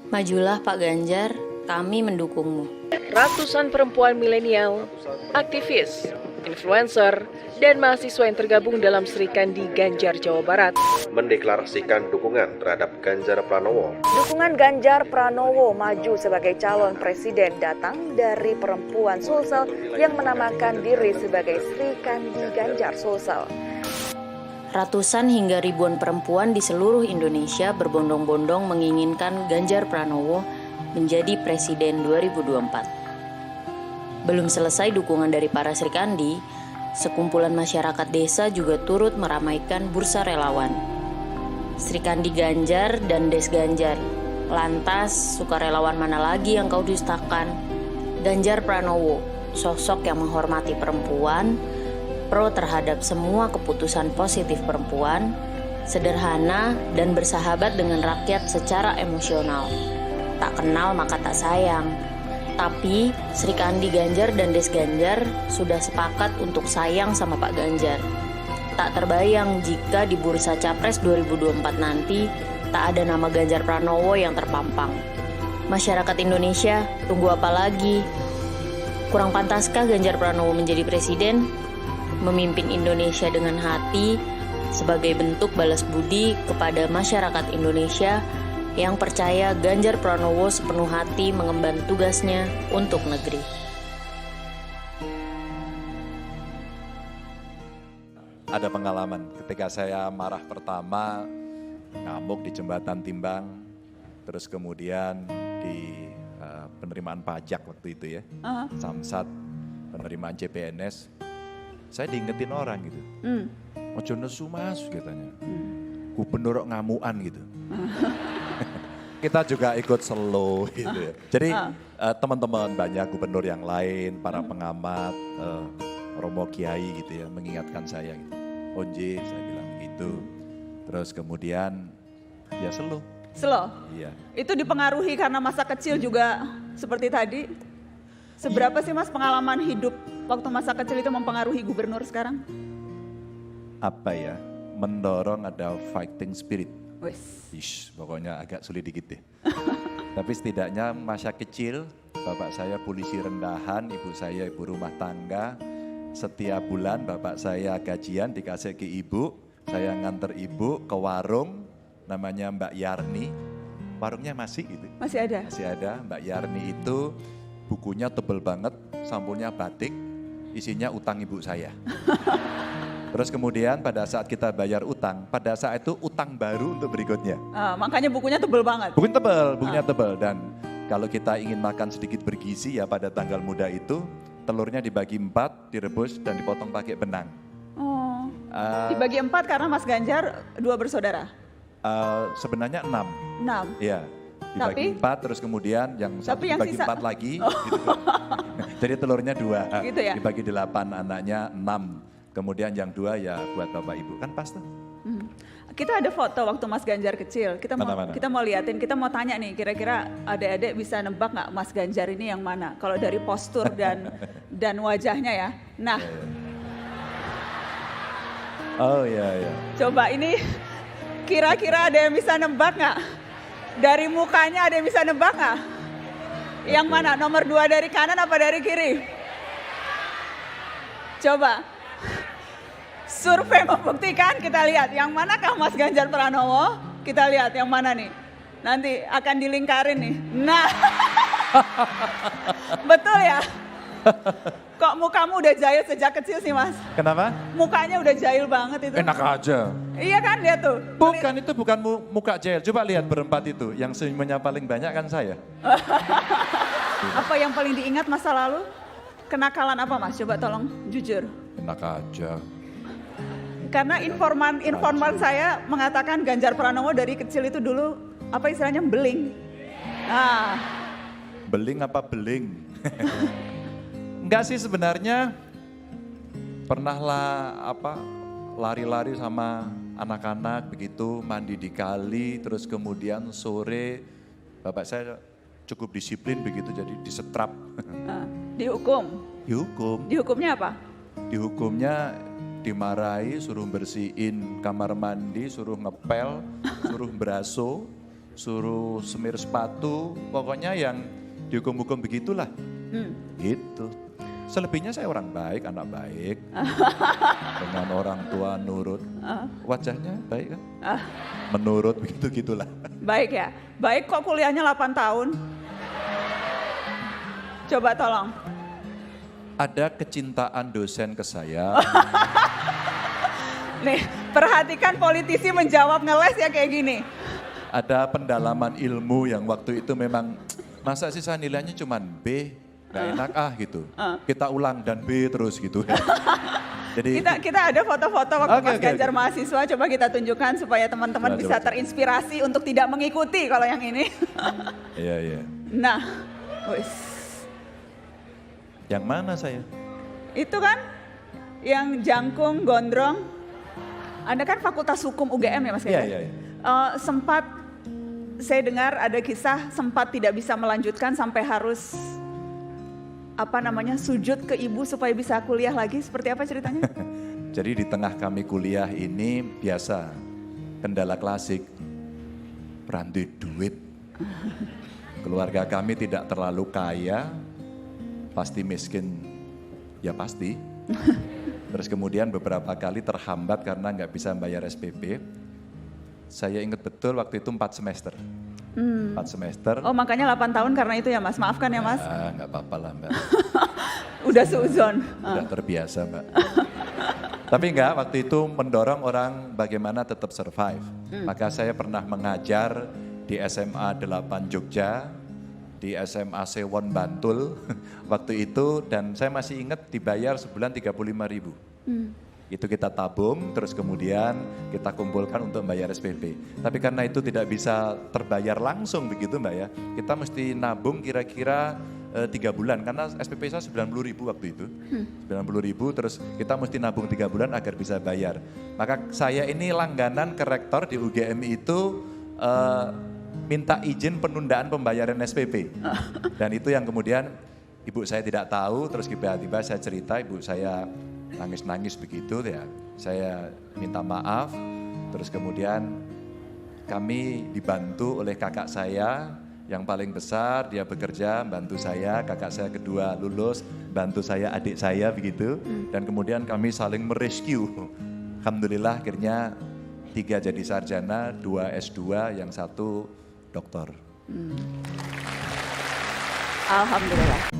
Majulah Pak Ganjar, kami mendukungmu. Ratusan perempuan milenial, aktivis, influencer, dan mahasiswa yang tergabung dalam Serikandi Ganjar Jawa Barat mendeklarasikan dukungan terhadap Ganjar Pranowo. Dukungan Ganjar Pranowo maju sebagai calon presiden datang dari perempuan Sulsel yang menamakan diri sebagai Serikandi Ganjar Sulsel. Ratusan hingga ribuan perempuan di seluruh Indonesia berbondong-bondong menginginkan Ganjar Pranowo menjadi presiden 2024. Belum selesai dukungan dari para Serikandi, sekumpulan masyarakat desa juga turut meramaikan bursa relawan. Serikandi Ganjar dan Des Ganjar. Lantas, sukarelawan mana lagi yang kau dustakan? Ganjar Pranowo, sosok yang menghormati perempuan, pro terhadap semua keputusan positif perempuan, sederhana dan bersahabat dengan rakyat secara emosional. Tak kenal maka tak sayang. Tapi Serikandi Ganjar dan Des Ganjar sudah sepakat untuk sayang sama Pak Ganjar. Tak terbayang jika di bursa Capres 2024 nanti tak ada nama Ganjar Pranowo yang terpampang. Masyarakat Indonesia, tunggu apa lagi? Kurang pantaskah Ganjar Pranowo menjadi presiden? Memimpin Indonesia dengan hati sebagai bentuk balas budi kepada masyarakat Indonesia yang percaya Ganjar Pranowo sepenuh hati mengemban tugasnya untuk negeri. Ada pengalaman ketika saya marah pertama, ngamuk di Jembatan Timbang, terus kemudian di penerimaan pajak waktu itu ya, Samsat, penerimaan CPNS, saya diingetin orang gitu, ojo nesu mas katanya, gubernur ngamuan gitu. Kita juga ikut slow gitu ya. Jadi teman-teman banyak gubernur yang lain, para pengamat, Romo Kiai gitu ya, mengingatkan saya gitu. Onje, saya bilang begitu. Terus kemudian ya slow. Slow? Iya. Itu dipengaruhi karena masa kecil juga seperti tadi? Seberapa sih mas pengalaman hidup waktu masa kecil itu mempengaruhi gubernur sekarang? Apa ya, mendorong ada fighting spirit. Wes. Ish, pokoknya agak sulit dikit deh. Tapi setidaknya masa kecil, bapak saya polisi rendahan, ibu saya ibu rumah tangga. Setiap bulan bapak saya gajian dikasih ke ibu, saya nganter ibu ke warung namanya Mbak Yarni. Warungnya masih gitu. Masih ada? Masih ada, Mbak Yarni itu bukunya tebel banget, sampulnya batik, isinya utang ibu saya. Terus kemudian pada saat kita bayar utang, pada saat itu utang baru untuk berikutnya. Makanya bukunya tebel banget? Bukunya tebel dan kalau kita ingin makan sedikit bergizi ya pada tanggal muda itu, telurnya dibagi 4, direbus dan dipotong pakai benang. Oh, dibagi 4 karena Mas Ganjar 2 bersaudara? Sebenarnya 6. 6? Iya, dibagi 4 terus kemudian yang satu dibagi sisa... 4 lagi. Gitu. Jadi telurnya 2, gitu ya? dibagi 8, anaknya 6. Kemudian yang 2 ya buat bapak ibu, kan pas tuh. Kita ada foto waktu Mas Ganjar kecil, kita mau liatin, kita mau tanya nih kira-kira adik-adik bisa nebak gak Mas Ganjar ini yang mana? Kalau dari postur dan wajahnya ya. Nah. Oh iya. Coba ini kira-kira ada yang bisa nebak gak? Dari mukanya ada yang bisa nebak gak? Yang mana? Nomor 2 dari kanan apa dari kiri? Coba. Survei membuktikan, kita lihat yang manakah Mas Ganjar Pranowo, kita lihat yang mana nih. Nanti akan dilingkarin nih. Nah, betul ya? Kok mukamu udah jahil sejak kecil sih mas? Kenapa? Mukanya udah jahil banget itu. Enak aja. Iya kan lihat tuh. Bukan, itu bukan muka jahil. Coba lihat berempat itu, yang semuanya paling banyak kan saya. Apa yang paling diingat masa lalu? Kenakalan apa mas? Coba tolong jujur. Enak aja. Karena informan saya mengatakan Ganjar Pranowo dari kecil itu dulu apa istilahnya beling. Nah. Beling apa beling? Enggak sih sebenarnya, pernah lari-lari sama anak-anak begitu, mandi di kali, terus kemudian sore bapak saya cukup disiplin begitu jadi disetrap. Dihukum? Dihukum. Dihukumnya apa? Dihukumnya dimarahi, suruh bersihin kamar mandi, suruh ngepel, suruh beraso, suruh semir sepatu, pokoknya yang dihukum-hukum begitulah. Gitu. Selebihnya saya orang baik, anak baik. Dengan orang tua nurut. Wajahnya baik kan? Menurut begitu-gitulah. Baik ya. Baik kok kuliahnya 8 tahun. Coba tolong. Ada kecintaan dosen ke saya. Nih, perhatikan politisi menjawab ngeles ya kayak gini. Ada pendalaman ilmu yang waktu itu memang, masa sih saya nilainya cuma B, gak enak gitu. Kita ulang dan B terus gitu. Jadi Kita ada foto-foto waktu Mas Ganjar oke. mahasiswa, coba kita tunjukkan supaya teman-teman Coba, bisa coba. terinspirasi untuk tidak mengikuti kalau yang ini. Iya, iya. Nah, wis. Yang mana saya? Itu kan yang jangkung, gondrong. Anda kan Fakultas Hukum UGM ya Mas Iya, Ganjar? iya, iya. Sempat, saya dengar ada kisah sempat tidak bisa melanjutkan sampai harus sujud ke ibu supaya bisa kuliah lagi. Seperti apa ceritanya? Jadi di tengah kami kuliah ini biasa, kendala klasik, randu duit. Keluarga kami tidak terlalu kaya, pasti miskin, ya pasti. Terus kemudian beberapa kali terhambat karena nggak bisa bayar SPP. Saya ingat betul waktu itu 4 semester. 4 semester. Oh makanya 8 tahun karena itu ya Mas, maafkan ya Mas. Nggak apa-apa lah Mbak, Udah seuzon. udah terbiasa Mbak. Tapi enggak, waktu itu mendorong orang bagaimana tetap survive. Maka saya pernah mengajar di SMA 8 Jogja, di SMA Sewon Bantul waktu itu, dan saya masih ingat dibayar sebulan 35.000. Itu kita tabung, terus kemudian kita kumpulkan untuk bayar SPP. Tapi karena itu tidak bisa terbayar langsung begitu Mbak ya, kita mesti nabung kira-kira 3 bulan, karena SPP saya 90.000 waktu itu. 90.000, terus kita mesti nabung 3 bulan agar bisa bayar. Maka saya ini langganan ke rektor di UGM itu minta izin penundaan pembayaran SPP. Dan itu yang kemudian ibu saya tidak tahu, terus tiba-tiba saya cerita, ibu saya nangis-nangis begitu ya. Saya minta maaf, terus kemudian kami dibantu oleh kakak saya yang paling besar, dia bekerja bantu saya, kakak saya kedua lulus, bantu saya adik saya begitu. Dan kemudian kami saling merescue. Alhamdulillah akhirnya 3 jadi sarjana, 2 S2, yang 1 doktor. Alhamdulillah.